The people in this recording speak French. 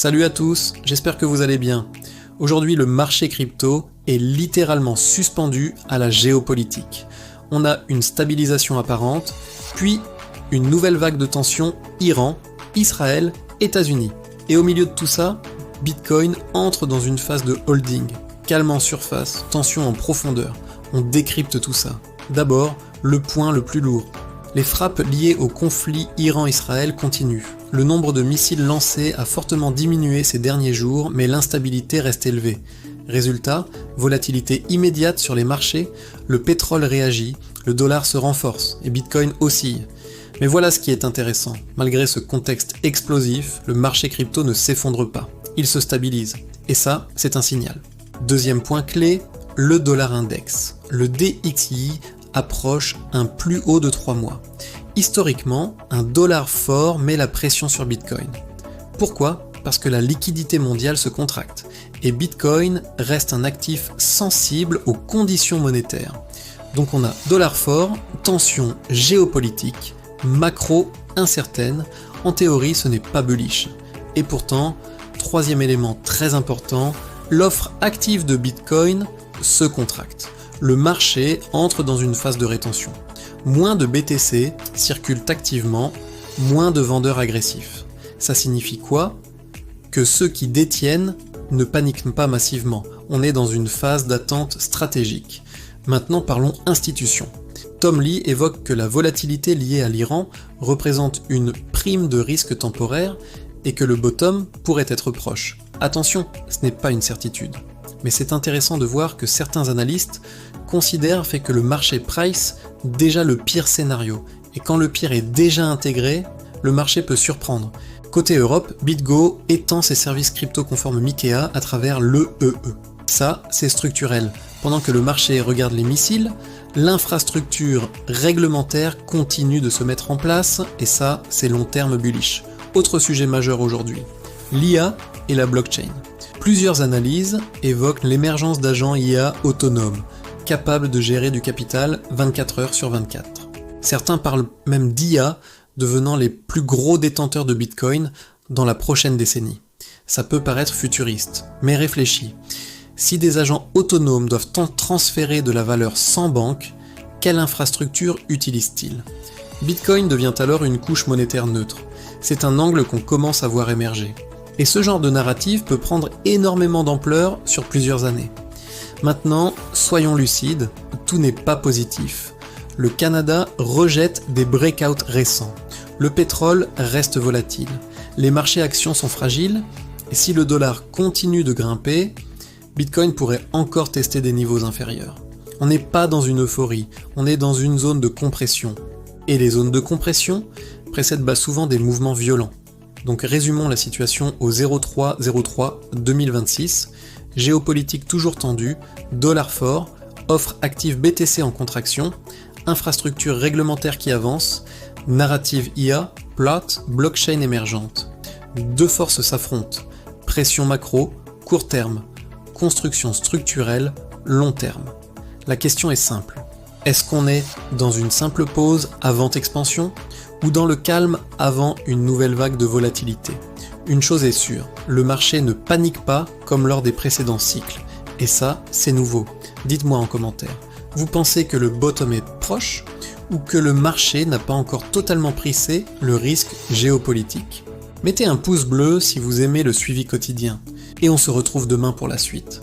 Salut à tous, j'espère que vous allez bien. Aujourd'hui, le marché crypto est littéralement suspendu à la géopolitique. On a une stabilisation apparente, puis une nouvelle vague de tensions Iran, Israël, États-Unis. Et au milieu de tout ça, Bitcoin entre dans une phase de holding. Calme en surface, tension en profondeur. On décrypte tout ça. D'abord, le point le plus lourd. Les frappes liées au conflit Iran-Israël continuent. Le nombre de missiles lancés a fortement diminué ces derniers jours, mais l'instabilité reste élevée. Résultat, volatilité immédiate sur les marchés, le pétrole réagit, le dollar se renforce et Bitcoin oscille. Mais voilà ce qui est intéressant. Malgré ce contexte explosif, le marché crypto ne s'effondre pas. Il se stabilise. Et ça, c'est un signal. Deuxième point clé, le dollar index. Le DXY approche un plus haut de 3 mois. Historiquement, un dollar fort met la pression sur Bitcoin. Pourquoi ? Parce que la liquidité mondiale se contracte, et Bitcoin reste un actif sensible aux conditions monétaires. Donc on a dollar fort, tension géopolitique, macro incertaine, en théorie ce n'est pas bullish. Et pourtant, troisième élément très important, l'offre active de Bitcoin se contracte. Le marché entre dans une phase de rétention. Moins de BTC circulent activement, moins de vendeurs agressifs. Ça signifie quoi ? Que ceux qui détiennent ne paniquent pas massivement. On est dans une phase d'attente stratégique. Maintenant parlons institutions. Tom Lee évoque que la volatilité liée à l'Iran représente une prime de risque temporaire et que le bottom pourrait être proche. Attention, ce n'est pas une certitude. Mais c'est intéressant de voir que certains analystes considèrent que le marché price déjà le pire scénario, et quand le pire est déjà intégré, le marché peut surprendre. Côté Europe, BitGo étend ses services crypto conformes Mickea à travers l'EEE. Ça, c'est structurel. Pendant que le marché regarde les missiles, l'infrastructure réglementaire continue de se mettre en place, et ça, c'est long terme bullish. Autre sujet majeur aujourd'hui, l'IA et la blockchain. Plusieurs analyses évoquent l'émergence d'agents IA autonomes, capables de gérer du capital 24 heures sur 24. Certains parlent même d'IA devenant les plus gros détenteurs de Bitcoin dans la prochaine décennie. Ça peut paraître futuriste, mais réfléchis. Si des agents autonomes doivent transférer de la valeur sans banque, quelle infrastructure utilisent-ils ? Bitcoin devient alors une couche monétaire neutre. C'est un angle qu'on commence à voir émerger. Et ce genre de narrative peut prendre énormément d'ampleur sur plusieurs années. Maintenant, soyons lucides, tout n'est pas positif. Le Canada rejette des breakouts récents. Le pétrole reste volatile. Les marchés actions sont fragiles. Et si le dollar continue de grimper, Bitcoin pourrait encore tester des niveaux inférieurs. On n'est pas dans une euphorie, on est dans une zone de compression. Et les zones de compression précèdent souvent des mouvements violents. Donc résumons la situation au 03/03/2026, géopolitique toujours tendue, dollar fort, offre active BTC en contraction, infrastructure réglementaire qui avance, narrative IA, plot, blockchain émergente. Deux forces s'affrontent, pression macro, court terme, construction structurelle, long terme. La question est simple, est-ce qu'on est dans une simple pause avant expansion ? Ou dans le calme avant une nouvelle vague de volatilité. Une chose est sûre, le marché ne panique pas comme lors des précédents cycles. Et ça, c'est nouveau. Dites-moi en commentaire. Vous pensez que le bottom est proche ou que le marché n'a pas encore totalement pricé le risque géopolitique ? Mettez un pouce bleu si vous aimez le suivi quotidien. Et on se retrouve demain pour la suite.